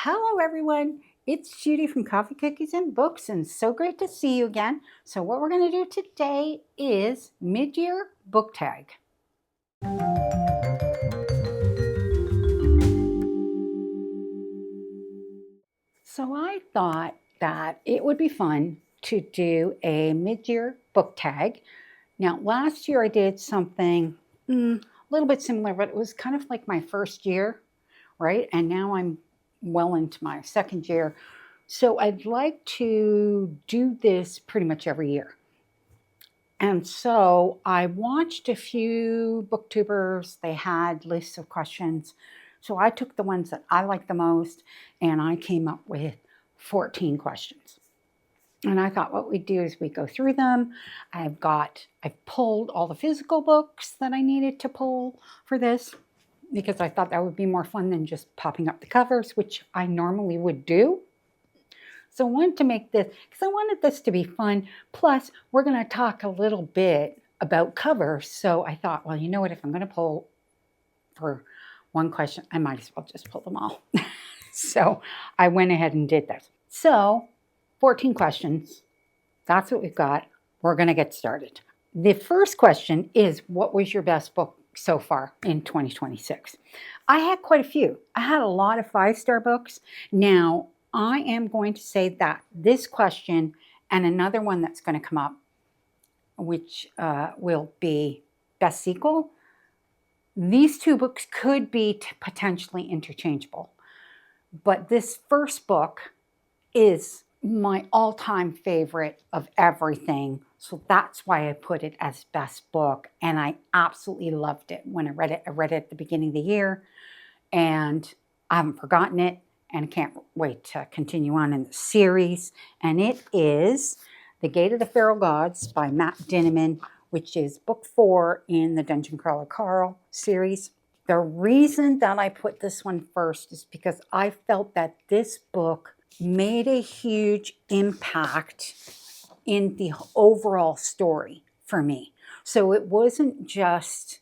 Hello, everyone. It's Judy from Coffee, Cookies, and Books, and so great to see you again. So, what we're going to do today is mid-year book tag. So, I thought that it would be fun to do a mid-year book tag. Now, last year I did something a little bit similar, but it was kind of like my first year, right? And now I'm well into my second year. So I'd like to do this pretty much every year. And so I watched a few booktubers. They had lists of questions. So I took the ones that I like the most and I came up with 14 questions. And I thought what we'd do is we go through them. I've pulled all the physical books that I needed to pull for this because I thought that would be more fun than just popping up the covers, which I normally would do. So I wanted to make this, because I wanted this to be fun. Plus, we're going to talk a little bit about covers. So I thought, well, you know what? If I'm going to pull for one question, I might as well just pull them all. So I went ahead and did this. So 14 questions. That's what we've got. We're going to get started. The first question is, what was your best book so far in 2026? I had quite a few. I had a lot of 5-star books. Now, I am going to say that this question and another one that's going to come up, which will be best sequel, these two books could be potentially interchangeable. But this first book is my all-time favorite of everything. So that's why I put it as best book. And I absolutely loved it when I read it. I read it at the beginning of the year and I haven't forgotten it. And can't wait to continue on in the series. And it is The Gate of the Feral Gods by Matt Dinniman, which is book 4 in the Dungeon Crawler Carl series. The reason that I put this one first is because I felt that this book made a huge impact in the overall story for me. So it wasn't just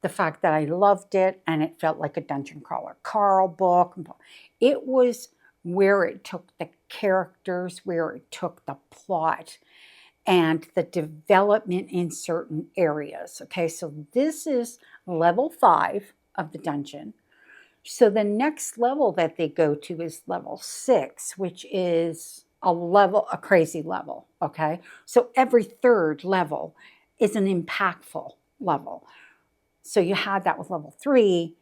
the fact that I loved it and it felt like a Dungeon Crawler Carl book. It was where it took the characters, where it took the plot, and the development in certain areas. Okay, so this is level 5 of the dungeon. So the next level that they go to is level 6, which is a crazy level. Okay, so every third level is an impactful level. So you had that with level 3,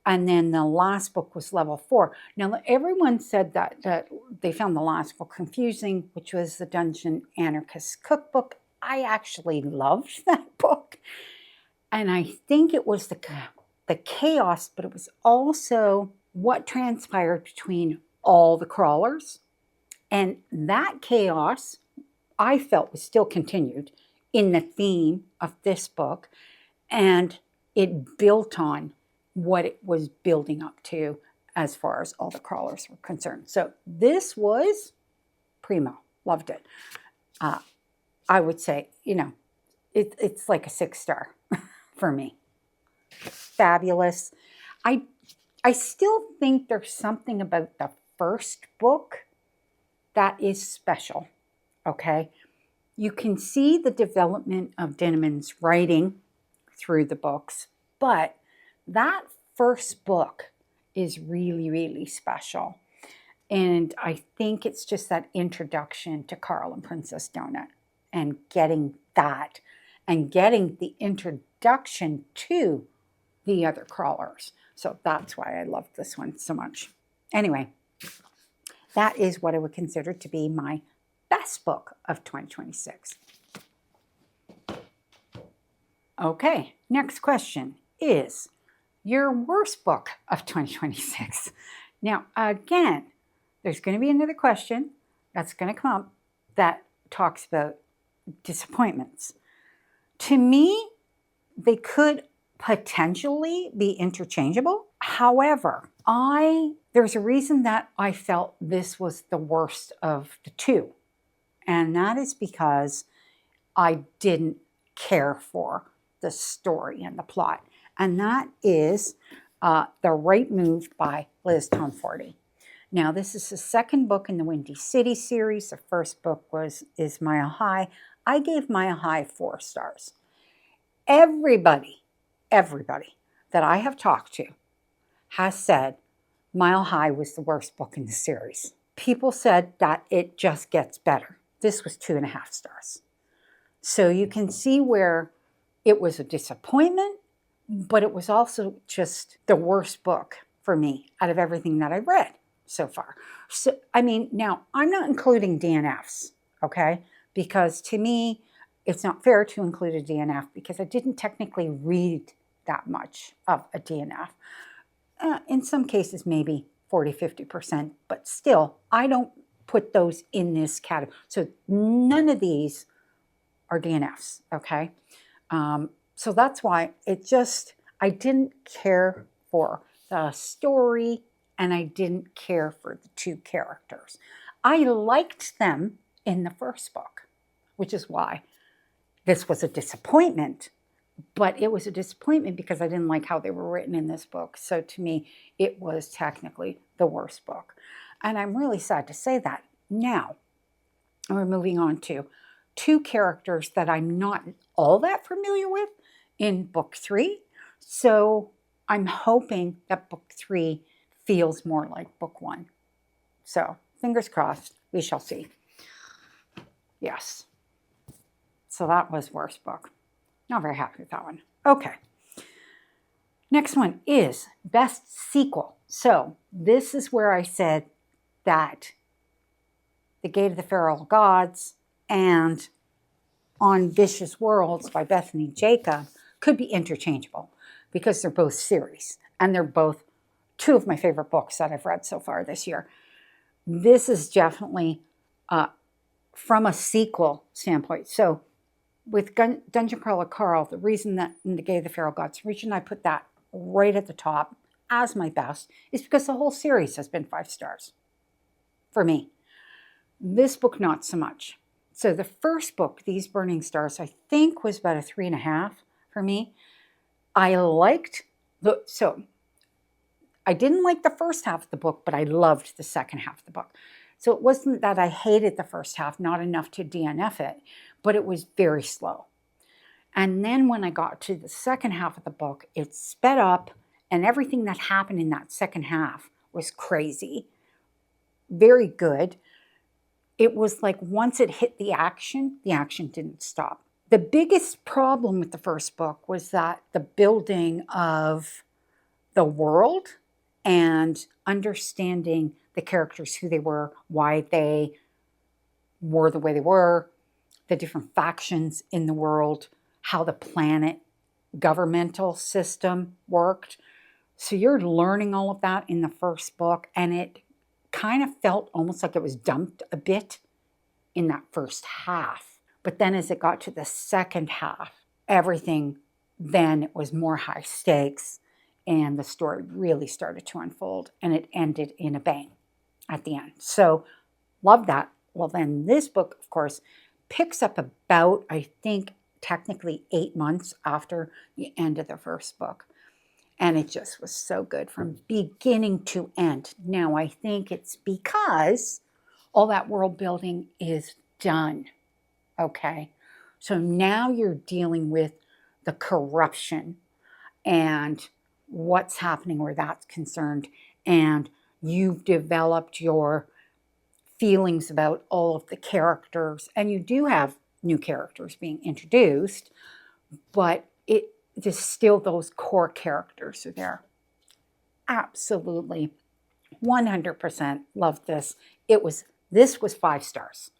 and then the last book was level 4. Now, everyone said that they found the last book confusing, which was the Dungeon Anarchist Cookbook. I actually loved that book. And I think it was the chaos, but it was also what transpired between all the crawlers. And that chaos, I felt, was still continued in the theme of this book. And it built on what it was building up to as far as all the crawlers were concerned. So this was primo. Loved it. I would say, it's like a 6-star for me. Fabulous. I still think there's something about the first book that is special, okay? You can see the development of Dinniman's writing through the books, but that first book is really, really special. And I think it's just that introduction to Carl and Princess Donut and getting that and getting the introduction to the other crawlers. So that's why I loved this one so much. Anyway, that is what I would consider to be my best book of 2026. Okay, next question is your worst book of 2026. Now, again, there's going to be another question that's going to come up that talks about disappointments. To me, they could potentially be interchangeable. However, there's a reason that I felt this was the worst of the two. And that is because I didn't care for the story and the plot. And that is The Right Move by Liz Tomforty. Now, this is the second book in the Windy City series. The first book is Mile High. I gave Mile High 4 stars. Everybody that I have talked to has said Mile High was the worst book in the series. People said that it just gets better. This was 2.5 stars. So you can see where it was a disappointment, but it was also just the worst book for me out of everything that I've read so far. So, I mean, now I'm not including DNFs, okay? Because to me, it's not fair to include a DNF because I didn't technically read that much of a DNF. In some cases, maybe 40, 50%, but still, I don't put those in this category. So none of these are DNFs, okay? So that's why I didn't care for the story and I didn't care for the 2 characters. I liked them in the first book, which is why this was a disappointment, but it was a disappointment because I didn't like how they were written in this book. So to me, it was technically the worst book. And I'm really sad to say that. Now, we're moving on to 2 characters that I'm not all that familiar with in book 3. So I'm hoping that book 3 feels more like book 1. So fingers crossed, we shall see. Yes. So that was worst book. Not very happy with that one. Okay. Next one is best sequel. So this is where I said that The Gate of the Feral Gods and On Vicious Worlds by Bethany Jacob could be interchangeable because they're both series and they're both 2 of my favorite books that I've read so far this year. This is definitely from a sequel standpoint. So with Dungeon Crawler Carl, the reason that in The Gate of the Feral Gods, the reason I put that right at the top as my best is because the whole series has been 5 stars for me. This book, not so much. So the first book, These Burning Stars, I think was about a 3.5 for me. I didn't like the first half of the book, but I loved the second half of the book. So it wasn't that I hated the first half, not enough to DNF it, but it was very slow. And then when I got to the second half of the book, it sped up and everything that happened in that second half was crazy. Very good. It was like once it hit the action didn't stop. The biggest problem with the first book was that the building of the world and understanding the characters, who they were, why they were the way they were, the different factions in the world, how the planet governmental system worked. So you're learning all of that in the first book, and it kind of felt almost like it was dumped a bit in that first half. But then as it got to the second half, everything then it was more high stakes, and the story really started to unfold, and it ended in a bang at the end. So love that. Well, then this book, of course, picks up about, I think, technically 8 months after the end of the first book. And it just was so good from beginning to end. Now, I think it's because all that world building is done. Okay. So now you're dealing with the corruption and what's happening where that's concerned. And you've developed your feelings about all of the characters. And you do have new characters being introduced, but there's still those core characters are there. Absolutely. 100% loved this. This was 5 stars.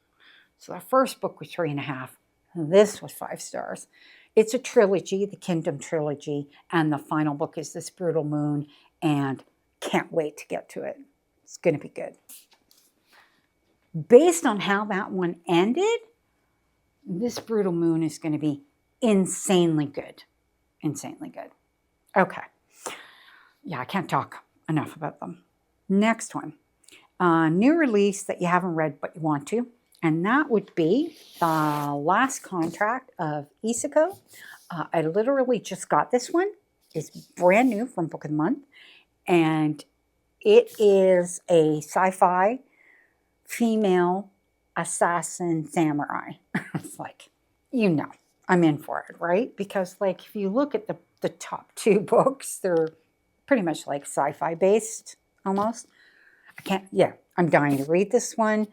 So the first book was 3.5. This was 5 stars. It's a trilogy, the Kingdom trilogy, and the final book is This Brutal Moon, and can't wait to get to it. It's going to be good. Based on how that one ended, This Brutal Moon is going to be insanely good. Insanely good. Okay. Yeah, I can't talk enough about them. Next one. New release that you haven't read but you want to. And that would be The Last Contract of Isako. I literally just got this one. It's brand new from Book of the Month. And It is a sci-fi female assassin samurai. It's like, I'm in for it, right? Because like if you look at the top two books, they're pretty much like sci-fi based almost. I'm dying to read this one.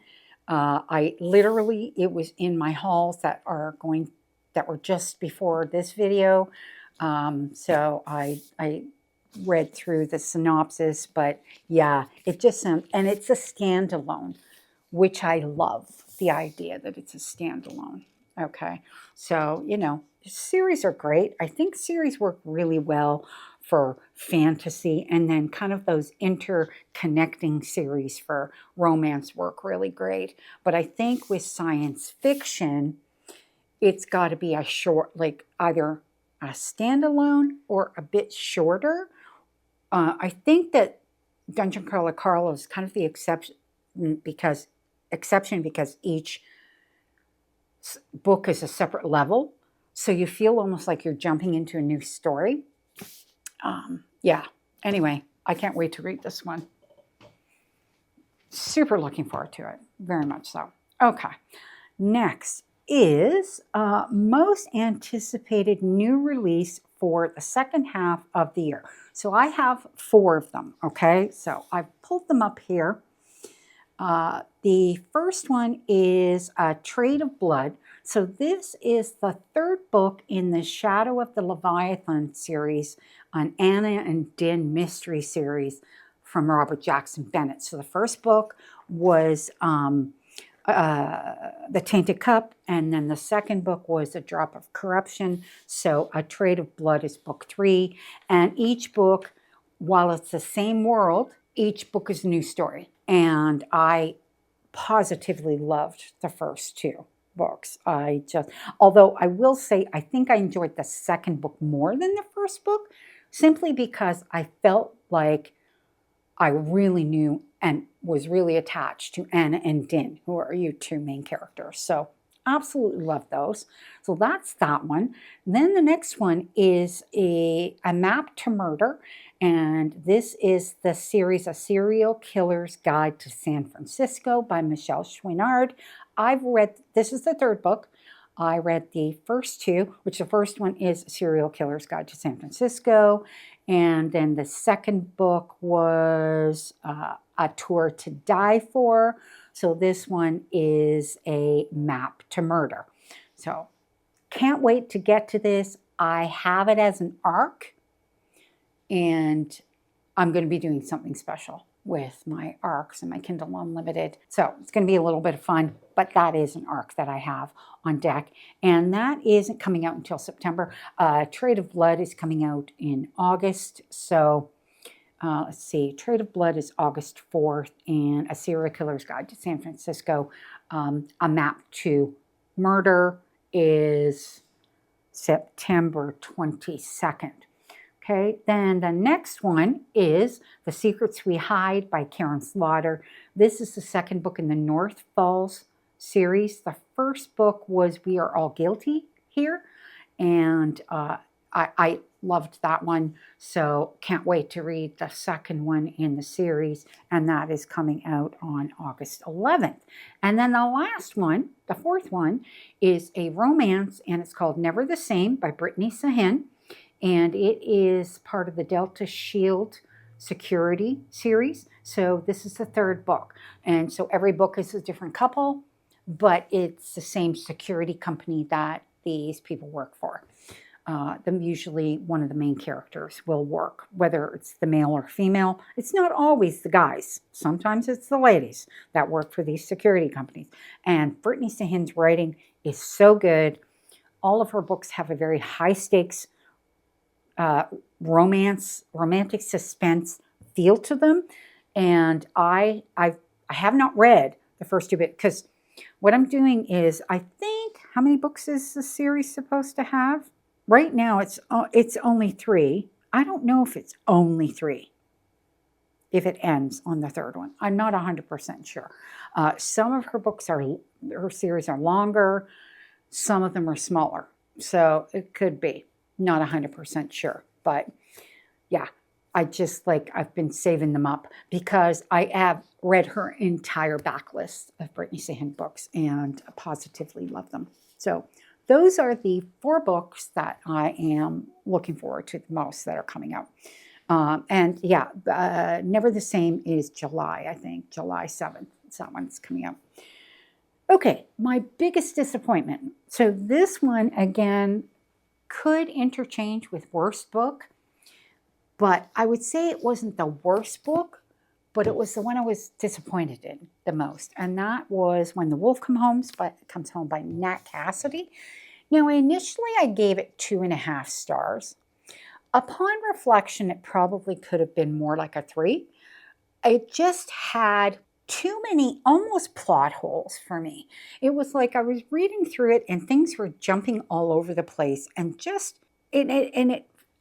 It was in my hauls that were just before this video. So I read through the synopsis, but yeah, it just sounds, and it's a standalone, which I love the idea that it's a standalone. Okay. So, series are great. I think series work really well for fantasy, and then kind of those interconnecting series for romance work really great. But I think with science fiction, it's got to be a short, like either a standalone or a bit shorter. I think that Dungeon Crawler Carl is kind of the exception because each book is a separate level. So you feel almost like you're jumping into a new story. Yeah. Anyway, I can't wait to read this one. Super looking forward to it. Very much so. Okay. Next is most anticipated new release for the second half of the year. So I have 4 of them, okay? So I've pulled them up here. The first one is A Trade of Blood. So this is the 3rd book in the Shadow of the Leviathan series, an Anna and Din mystery series from Robert Jackson Bennett. So the first book was The Tainted Cup, and then the second book was A Drop of Corruption. So A Trade of Blood is book 3. And each book, while it's the same world, each book is a new story. And I positively loved the first 2 books. Although I will say, I think I enjoyed the second book more than the first book, simply because I felt like I really knew and was really attached to Anna and Din, who are your 2 main characters. So absolutely love those. So that's that one. Then the next one is a Map to Murder. And this is the series A Serial Killer's Guide to San Francisco by Michelle Chouinard. This is the 3rd book. I read the first 2, which the first one is Serial Killer's Guide to San Francisco. And then the second book was A Tour to Die For. So this one is A Map to Murder. So can't wait to get to this. I have it as an ARC. And I'm going to be doing something special with my ARCs and my Kindle Unlimited. So it's going to be a little bit of fun, but that is an ARC that I have on deck. And that isn't coming out until September. Trade of Blood is coming out in August. So let's see, Trade of Blood is August 4th, and A Serial Killer's Guide to San Francisco, A Map to Murder is September 22nd. Okay, then the next one is The Secrets We Hide by Karen Slaughter. This is the 2nd book in the North Falls series. The first book was We Are All Guilty here, and I loved that one, so can't wait to read the second one in the series, and that is coming out on August 11th. And then the last one, the 4th one, is a romance, and it's called Never the Same by Brittany Sahin. And it is part of the Delta Shield Security series. So this is the 3rd book. And so every book is a different couple, but it's the same security company that these people work for. Usually one of the main characters will work, whether it's the male or female. It's not always the guys. Sometimes it's the ladies that work for these security companies. And Brittany Sahin's writing is so good. All of her books have a very high stakes romantic suspense feel to them. And I have not read the first 2 bits, because what I'm doing is, I think, how many books is the series supposed to have? Right now it's only 3. I don't know if it's only 3, if it ends on the 3rd one. I'm not 100% sure. Some of her series are longer, some of them are smaller. So it could be. Not 100% sure, but yeah, I've been saving them up because I have read her entire backlist of Brittany Sand books and positively love them. So those are the 4 books that I am looking forward to the most that are coming out. And yeah, Never the Same is July, I think, July 7th. That one's coming out. Okay, my biggest disappointment. So this one, again, could interchange with worst book, but I would say it wasn't the worst book, but it was the one I was disappointed in the most. And that was When the Wolf Comes Home by Nat Cassidy. Now, initially I gave it 2.5 stars. Upon reflection, it probably could have been more like a 3. It just had too many almost plot holes for me. It was like I was reading through it and things were jumping all over the place, and just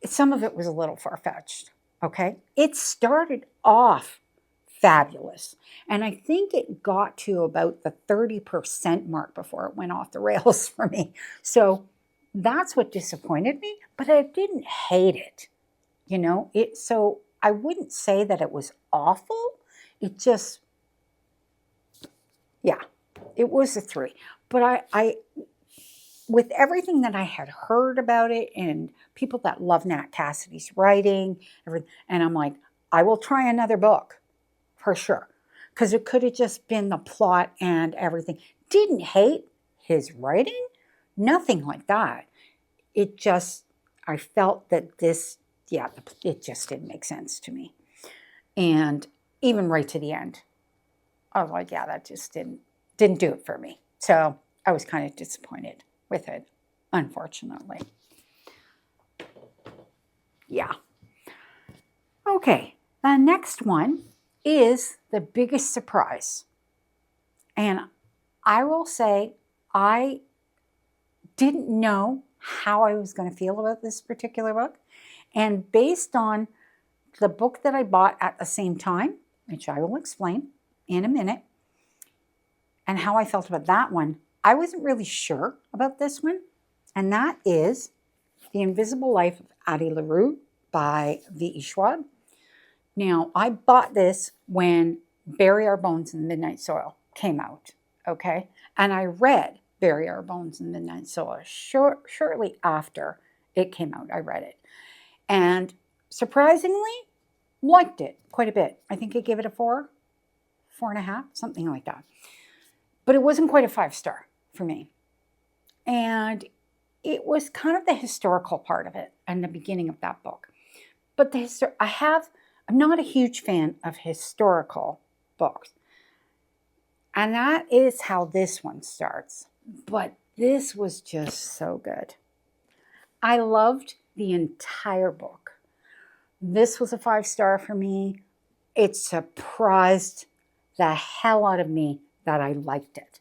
some of it was a little far-fetched. Okay, it started off fabulous, and I think it got to about the 30% mark before it went off the rails for me. So that's what disappointed me, but I didn't hate it. So I wouldn't say that it was awful. It just, yeah, it was a 3. But I with everything that I had heard about it and people that love Nat Cassidy's writing, and I'm like, I will try another book for sure. Because it could have just been the plot and everything. Didn't hate his writing, nothing like that. It just, I felt that this, yeah, it just didn't make sense to me. And even right to the end, I was like, yeah, that just didn't do it for me. So I was kind of disappointed with it, unfortunately. Yeah. Okay, the next one is the biggest surprise. And I will say I didn't know how I was going to feel about this particular book. And based on the book that I bought at the same time, which I will explain in a minute, and how I felt about that one, I wasn't really sure about this one. And that is The Invisible Life of Addie LaRue by V.E. Schwab. Now, I bought this when Bury Our Bones in the Midnight Soil came out, okay? And I read Bury Our Bones in the Midnight Soil shortly after it came out. I read it. And surprisingly, liked it quite a bit. I think I gave it a 4, 4.5, something like that. But it wasn't quite a 5-star for me. And it was kind of the historical part of it and the beginning of that book. But I'm not a huge fan of historical books. And that is how this one starts. But this was just so good. I loved the entire book. This was a 5-star for me. It surprised the hell out of me that I liked it,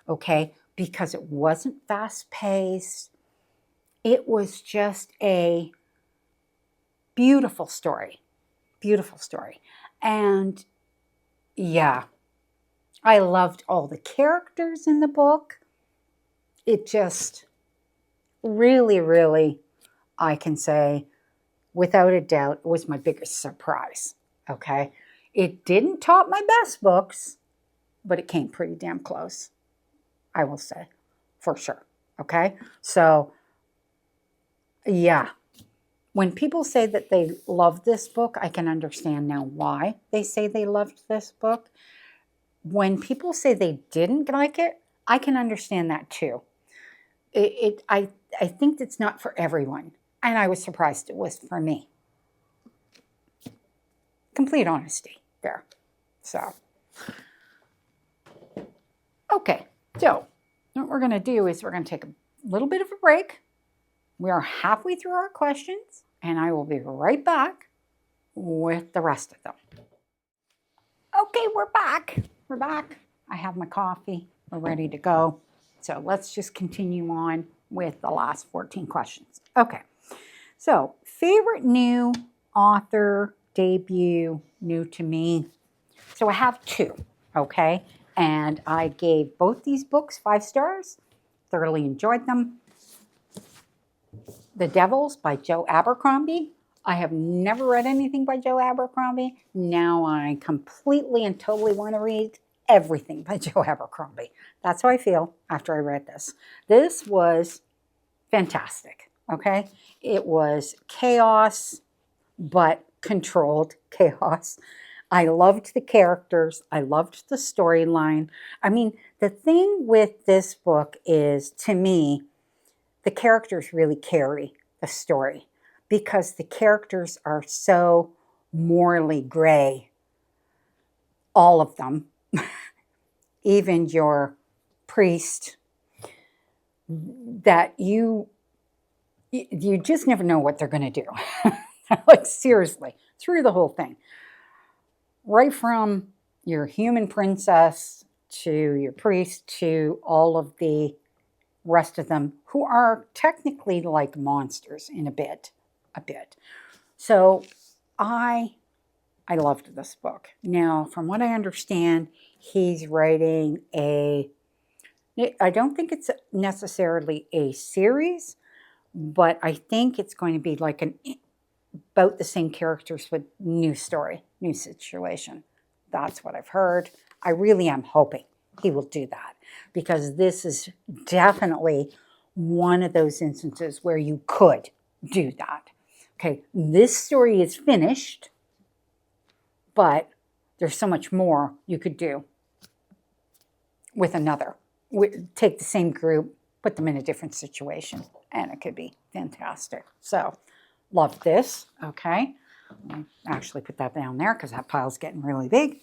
okay? Because it wasn't fast-paced. It was just a beautiful story. Beautiful story. And yeah, I loved all the characters in the book. It just really, really, I can say, without a doubt, it was my biggest surprise, okay? It didn't top my best books, but it came pretty damn close, I will say, for sure, okay? So, yeah. When people say that they love this book, I can understand now why they say they loved this book. When people say they didn't like it, I can understand that too. I think it's not for everyone, and I was surprised it was for me. Complete honesty there. So, okay, so what we're going to do is we're going to take a little bit of a break. We are halfway through our questions, and I will be right back with the rest of them. Okay, we're back. We're back. I have my coffee. We're ready to go. So let's just continue on with the last 14 questions. Okay, so favorite new author debut, new to me. So I have 2, okay? And I gave both these books 5 stars. Thoroughly enjoyed them. The Devils by Joe Abercrombie. I have never read anything by Joe Abercrombie. Now I completely and totally want to read everything by Joe Abercrombie. That's how I feel after I read this. This was fantastic, okay? It was chaos, but controlled chaos. I loved the characters. I loved the storyline. I mean, the thing with this book is, to me, the characters really carry the story because the characters are so morally gray, all of them, even your priest, that you just never know what they're going to do. Like, seriously, through the whole thing. Right from your human princess to your priest to all of the rest of them who are technically like monsters in a bit. So I loved this book. Now, from what I understand, he's writing I don't think it's necessarily a series, but I think it's going to be like about the same characters with new story, new situation. That's what I've heard. I really am hoping he will do that because this is definitely one of those instances where you could do that. Okay, this story is finished, but there's so much more you could do with another. Take the same group, put them in a different situation, and it could be fantastic. So, love this. Okay, I'll actually put that down there because that pile's getting really big.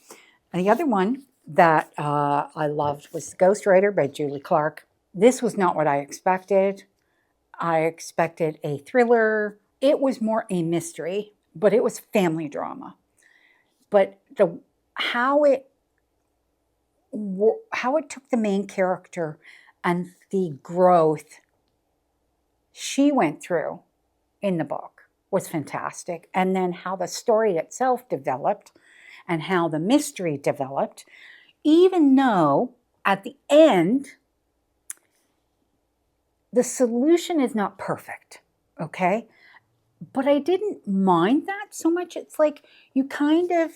And the other one that I loved was Ghostwriter by Julie Clark. This was not what I expected. I expected a thriller. It was more a mystery, but it was family drama. But how it took the main character and the growth she went through in the book was fantastic. And then how the story itself developed and how the mystery developed, even though at the end, the solution is not perfect, okay? But I didn't mind that so much. It's like you kind of,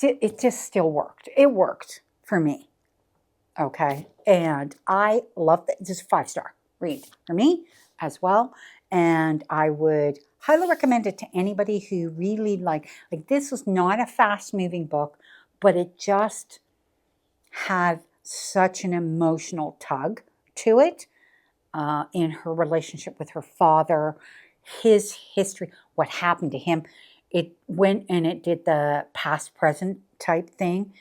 it just still worked. It worked for me, okay? And I loved it. Just 5-star read for me as well. And I would highly recommend it to anybody who really like this was not a fast-moving book, but it just had such an emotional tug to it in her relationship with her father, his history, what happened to him. It went and it did the past-present type thing.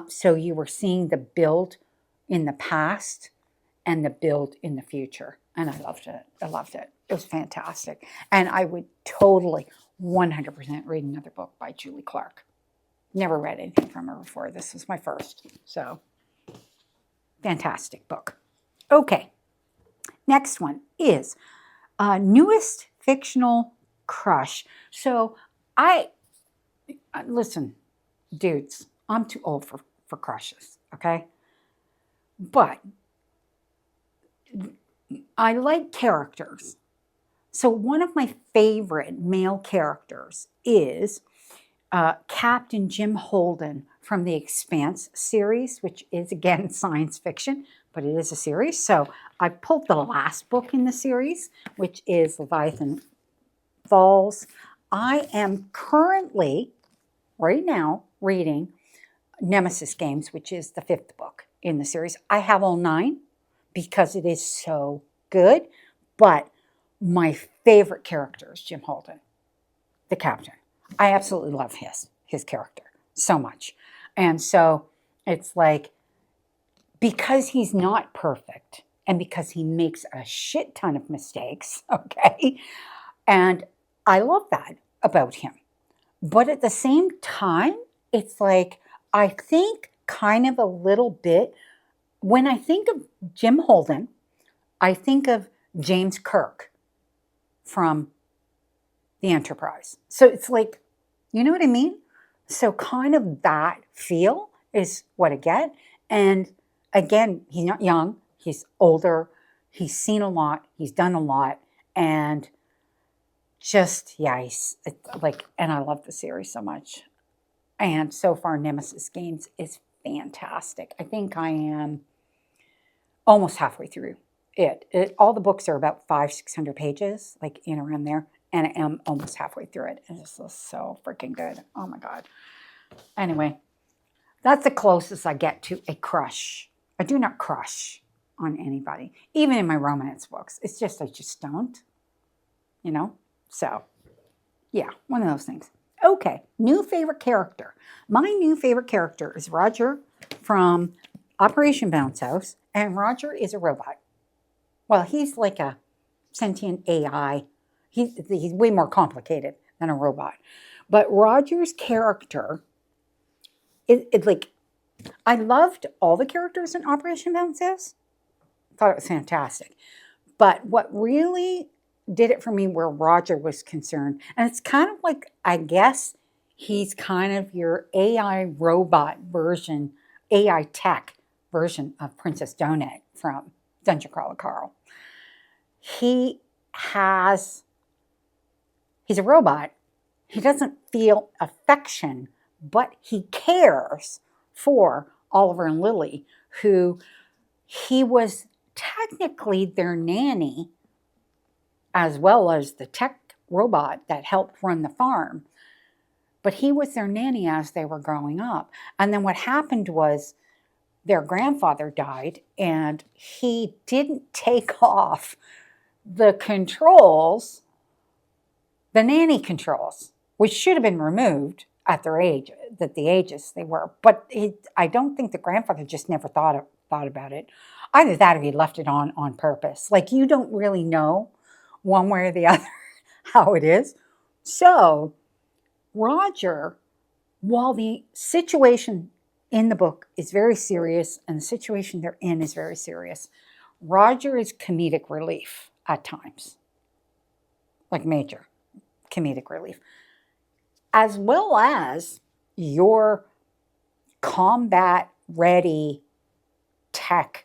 So you were seeing the build in the past and the build in the future. And I loved it. It was fantastic. And I would totally 100% read another book by Julie Clark. Never read anything from her before. This was my first. So, fantastic book. Okay. Next one is newest fictional crush. So, listen, dudes, I'm too old for crushes, okay? But I like characters. So one of my favorite male characters is Captain Jim Holden from the Expanse series, which is, again, science fiction, but it is a series. So I pulled the last book in the series, which is Leviathan Falls. I am currently, right now, reading Nemesis Games, which is the 5th book in the series. I have all 9 because it is so good, but my favorite character is Jim Holden, the captain. I absolutely love his character so much. And so it's like, because he's not perfect and because he makes a shit ton of mistakes, okay? And I love that about him. But at the same time, it's like, I think kind of a little bit, when I think of Jim Holden, I think of James Kirk from the Enterprise. So it's like, you know what I mean? So kind of that feel is what I get. And again, he's not young, he's older, he's seen a lot, he's done a lot, and just, yeah, it's like, and I love the series so much. And so far, Nemesis Games is fantastic. I think I am almost halfway through it. All the books are about 500-600 pages, like in around there, and I am almost halfway through it. And it's just so freaking good. Oh my God. Anyway, that's the closest I get to a crush. I do not crush on anybody, even in my romance books. It's just, I just don't, you know? So, yeah, one of those things. Okay, new favorite character. My new favorite character is Roger from Operation Bounce House, and Roger is a robot. Well, he's like a sentient AI. He's way more complicated than a robot. But Roger's character, like, I loved all the characters in Operation Bounce House. Thought it was fantastic. But what really did it for me where Roger was concerned, and it's kind of like, I guess he's kind of your AI robot version, AI tech version of Princess Donut from Dungeon Crawler Carl. He's a robot. He doesn't feel affection, but he cares for Oliver and Lily, who he was technically their nanny, as well as the tech robot that helped run the farm. But he was their nanny as they were growing up. And then what happened was their grandfather died, and he didn't take off the controls, the nanny controls, which should have been removed at their age, at the ages they were. But I don't think the grandfather just never thought about it. Either that or he left it on purpose. Like, you don't really know one way or the other how it is. So Roger, while the situation in the book is very serious and the situation they're in is very serious, Roger is comedic relief at times, like major comedic relief, as well as your combat ready tech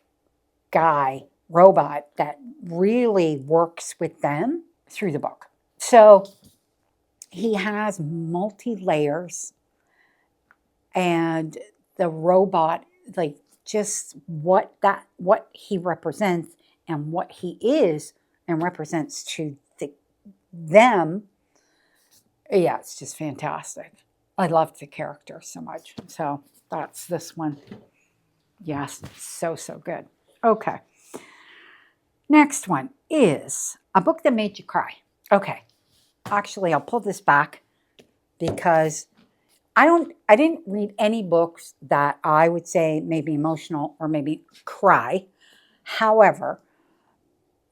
guy robot that really works with them through the book. So he has multi layers, and the robot, like, just what he represents and what he is and represents to them. Yeah, it's just fantastic. I love the character so much. So that's this one. Yes, so good. Okay. Next one is a book that made you cry. Okay. Actually, I'll pull this back because I didn't read any books that I would say made me emotional or made me cry. However,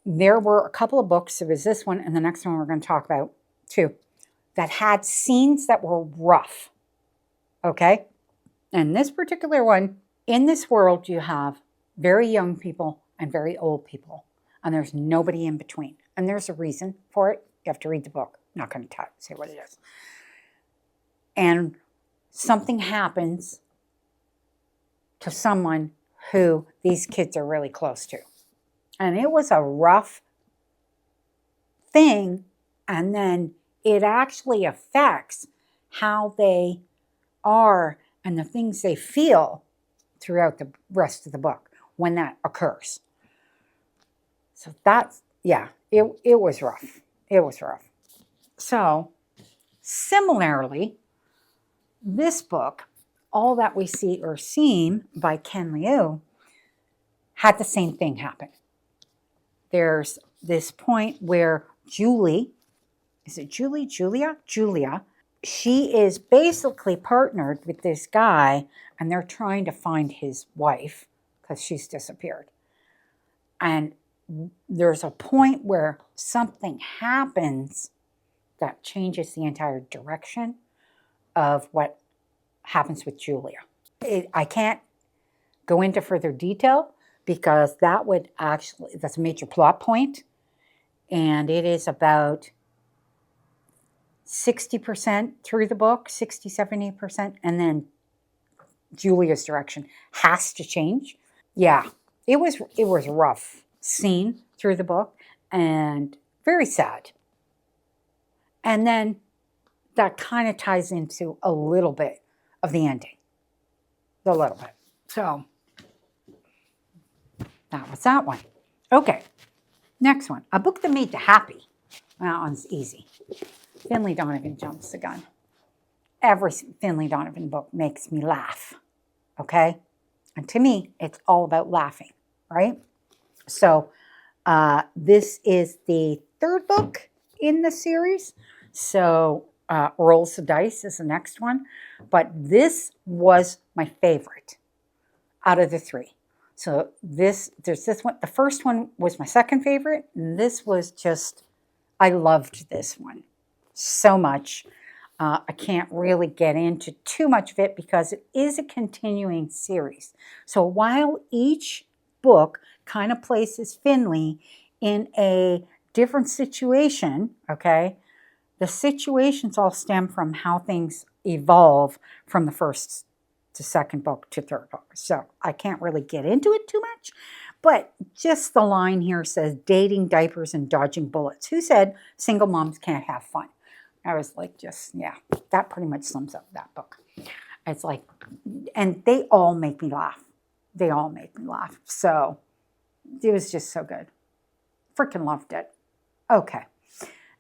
there were a couple of books. There was this one and the next one we're going to talk about too, that had scenes that were rough. Okay? And this particular one, in this world, you have very young people and very old people, and there's nobody in between. And there's a reason for it. You have to read the book. I'm not going to say what it is. And something happens to someone who these kids are really close to. And it was a rough thing, and then it actually affects how they are and the things they feel throughout the rest of the book when that occurs. So that's, yeah, it was rough. It was rough. So similarly, this book, All That We See or Seem by Ken Liu, had the same thing happen. There's this point where Julia, she is basically partnered with this guy, and they're trying to find his wife because she's disappeared. And there's a point where something happens that changes the entire direction of what happens with Julia. I can't go into further detail because that's a major plot point, and it is about 60% through the book, 60-70%, and then Julia's direction has to change. Yeah, it was a rough scene through the book and very sad. And then that kind of ties into a little bit of the ending. A little bit. So that was that one. Okay. Next one. A book that made you happy. That one's easy. Finlay Donovan Jumps the Gun. Every Finlay Donovan book makes me laugh. Okay? And to me, it's all about laughing, right? So this is the third book in the series. So Rolls the Dice is the next one. But this was my favorite out of the three. So there's this one. The first one was my second favorite. And this was just, I loved this one so much. I can't really get into too much of it because it is a continuing series. So while each book kind of places Finlay in a different situation, okay, the situations all stem from how things evolve from the first to second book to third book. So I can't really get into it too much, but just the line here says, dating, diapers, and dodging bullets. Who said single moms can't have fun? I was like, just, yeah, that pretty much sums up that book. It's like, and they all make me laugh. They all make me laugh. So it was just so good. Freaking loved it. Okay.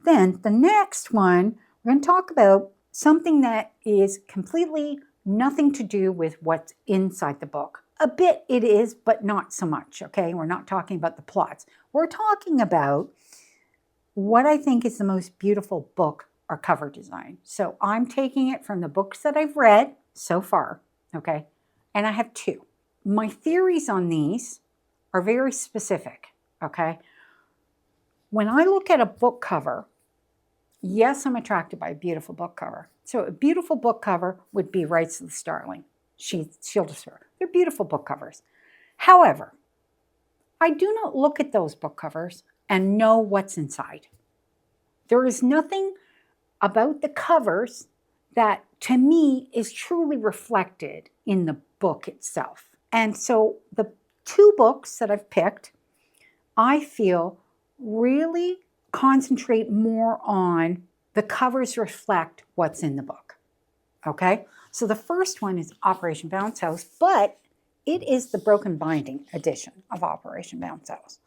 Then the next one, we're going to talk about something that is completely nothing to do with what's inside the book. A bit it is, but not so much, okay? We're not talking about the plots. We're talking about what I think is the most beautiful book or cover design. So I'm taking it from the books that I've read so far, okay? And I have two. My theories on these are very specific, okay? When I look at a book cover, yes, I'm attracted by a beautiful book cover. So a beautiful book cover would be Rights of the Starling, Shield of Swords. They're beautiful book covers. However, I do not look at those book covers and know what's inside. There is nothing about the covers that, to me, is truly reflected in the book itself. And so the two books that I've picked, I feel really concentrate more on the covers reflect what's in the book. Okay? So the first one is Operation Bounce House, but it is the broken binding edition of Operation Bounce House.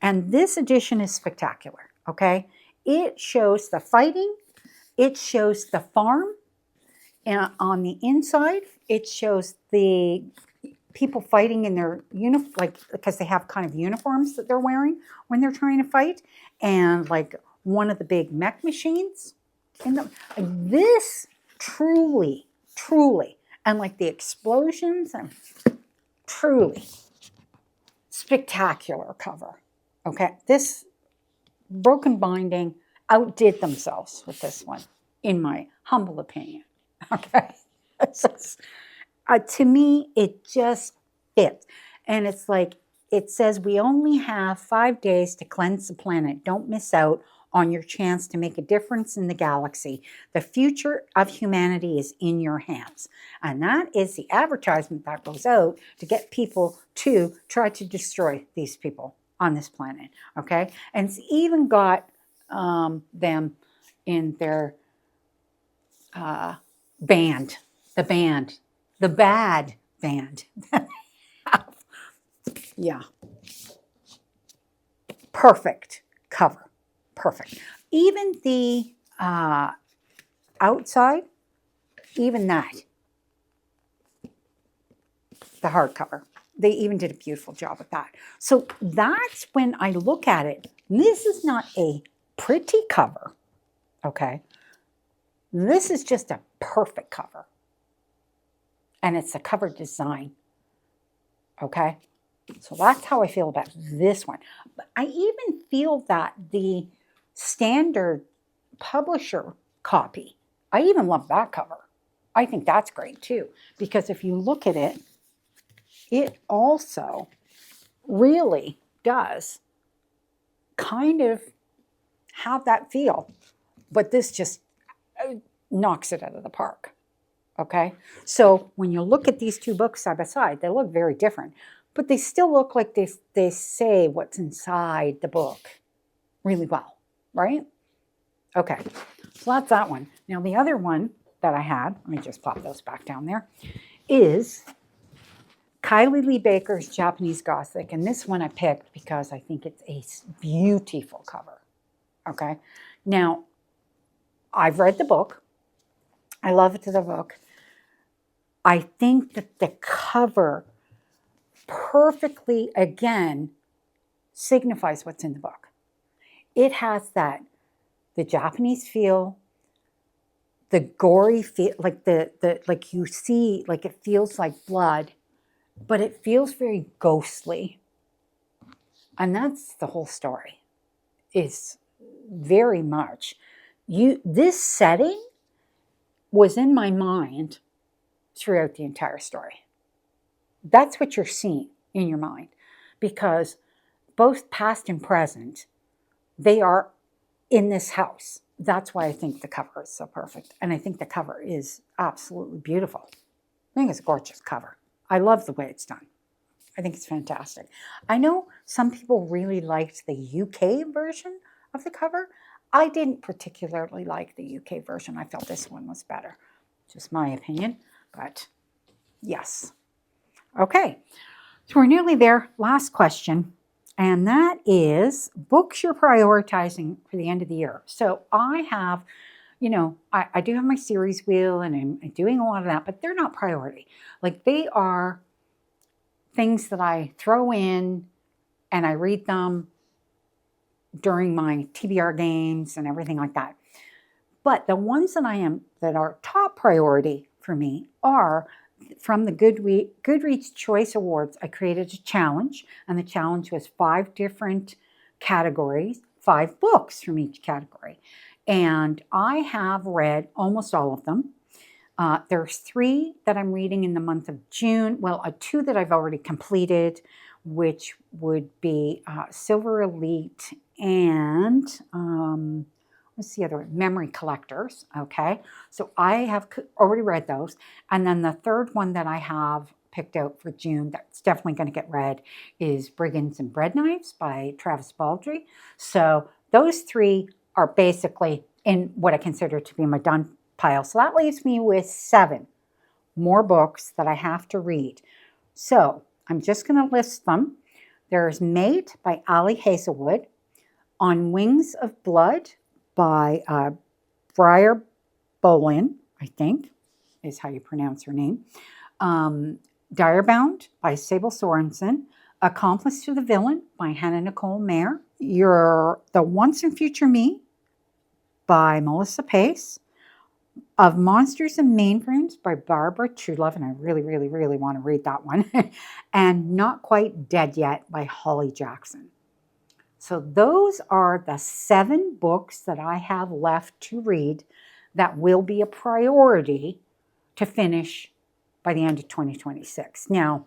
And this edition is spectacular. Okay? It shows the fighting. It shows the farm. And on the inside, it shows the people fighting in their uniform, like, because they have kind of uniforms that they're wearing when they're trying to fight, and like one of the big mech machines. This truly, and like the explosions, and truly spectacular cover. Okay, this broken binding outdid themselves with this one, in my humble opinion. Okay, it's just, to me, it just fits. And it's like, it says we only have 5 days to cleanse the planet. Don't miss out on your chance to make a difference in the galaxy. The future of humanity is in your hands. And that is the advertisement that goes out to get people to try to destroy these people on this planet. Okay? And it's even got them in their band, the bad band. Yeah. Perfect cover. Perfect. Even the outside, even that, the hardcover, they even did a beautiful job with that. So that's when I look at it. This is not a pretty cover, okay? This is just a perfect cover. And it's a cover design, okay? So that's how I feel about this one. But I even feel that the standard publisher copy, I even love that cover. I think that's great too, because if you look at it, it also really does kind of have that feel. But this just knocks it out of the park. Okay? So when you look at these two books side by side, they look very different. But they still look like they say what's inside the book really well, right? Okay, so that's that one. Now the other one that I had, let me just pop those back down there, is Kylie Lee Baker's Japanese Gothic. And this one I picked because I think it's a beautiful cover. Okay, now I've read the book. I love the book. I think that the cover perfectly, again, signifies what's in the book. It has the Japanese feel, the gory feel, like like you see, like it feels like blood, but it feels very ghostly. And that's the whole story. Is very much this setting was in my mind throughout the entire story. That's what you're seeing in your mind, because both past and present, they are in this house. That's why I think the cover is so perfect. And I think the cover is absolutely beautiful. I think it's a gorgeous cover. I love the way it's done. I think it's fantastic. I know some people really liked the UK version of the cover. I didn't particularly like the UK version. I felt this one was better. Just my opinion, but yes. Okay, so we're nearly there. Last question, and that is books you're prioritizing for the end of the year. So I have, I do have my series wheel, and I'm doing a lot of that, but they're not priority. Like, they are things that I throw in and I read them during my TBR games and everything like that. But the ones that are top priority for me are from the Goodreads Choice Awards. I created a challenge, and the challenge was 5 different categories, 5 books from each category. And I have read almost all of them. There's 3 that I'm reading in the month of June. Well, 2 that I've already completed, which would be Silver Elite and what's the other one? Memory Collectors. Okay, so I have already read those. And then the third one that I have picked out for June that's definitely going to get read is Brigands and Bread Knives by Travis Baldree. So those 3 are basically in what I consider to be my done pile. So that leaves me with 7 more books that I have to read. So I'm just going to list them. There's Mate by Ali Hazelwood, On Wings of Blood by Briar Bolin, I think is how you pronounce her name. Direbound by Sable Sorensen. Accomplice to the Villain by Hannah Nicole Mayer. The Once and Future Me by Melissa Pace. Of Monsters and Mainframes by Barbara Truelove, and I really, really, really want to read that one. And Not Quite Dead Yet by Holly Jackson. So those are the 7 books that I have left to read that will be a priority to finish by the end of 2026. Now,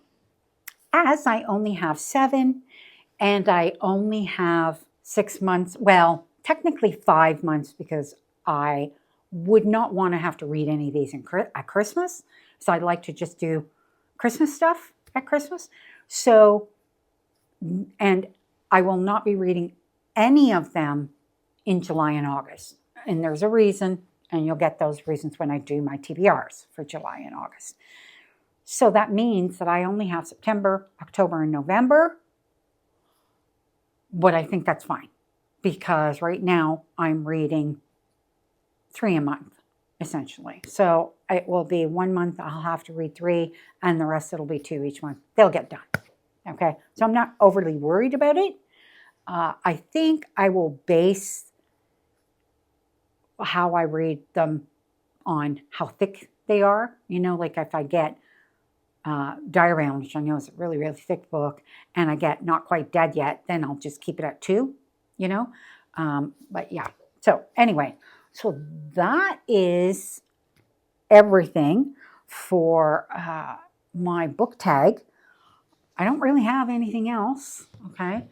as I only have 7 and I only have 6 months, well, technically 5 months, because I would not want to have to read any of these at Christmas. So I'd like to just do Christmas stuff at Christmas. So, and I will not be reading any of them in July and August. And there's a reason, and you'll get those reasons when I do my TBRs for July and August. So that means that I only have September, October, and November. But I think that's fine, because right now I'm reading 3 a month, essentially. So it will be 1 month I'll have to read 3, and the rest it'll be 2 each month. They'll get done. Okay, so I'm not overly worried about it. I think I will base how I read them on how thick they are. Like if I get Direbound, which I know is a really, really thick book, and I get Not Quite Dead Yet, then I'll just keep it at 2, But yeah, so anyway, so that is everything for my book tag. I don't really have anything else, okay?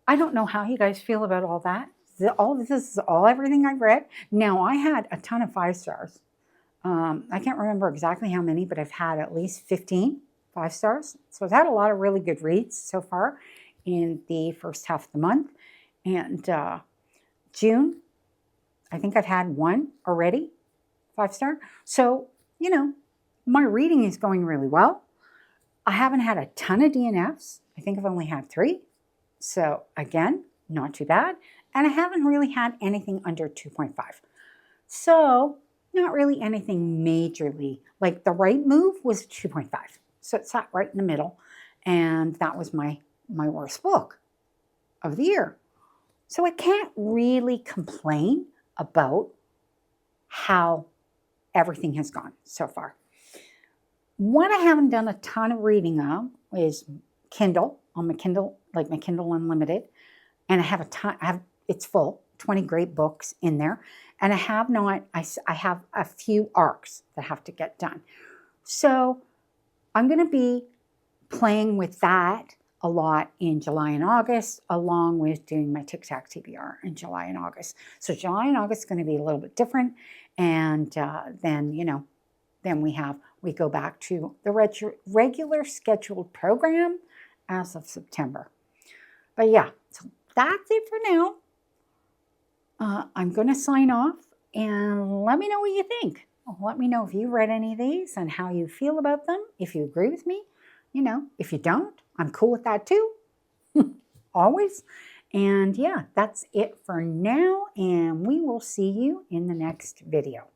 I don't know how you guys feel about all that. This is everything I've read. Now, I had a ton of 5 stars. I can't remember exactly how many, but I've had at least 15 5 stars. So I've had a lot of really good reads so far in the first half of the month. And June, I think I've had one already, 5-star. So, you know, my reading is going really well. I haven't had a ton of DNFs. I think I've only had 3. So again, not too bad. And I haven't really had anything under 2.5. So not really anything majorly. Like The Right Move was 2.5. So it sat right in the middle. And that was my worst book of the year. So I can't really complain about how everything has gone so far. What I haven't done a ton of reading of is Kindle, on my Kindle, like my Kindle Unlimited. And I have a ton, it's full, 20 great books in there. And I have a few arcs that have to get done. So I'm going to be playing with that a lot in July and August, along with doing my TikTok TBR in July and August. So July and August is going to be a little bit different. And then, you know, then we go back to the regular scheduled program as of September. But yeah, so that's it for now. I'm going to sign off and let me know what you think. Let me know if you read any of these and how you feel about them. If you agree with me, you know, if you don't, I'm cool with that too. Always. And yeah, that's it for now. And we will see you in the next video.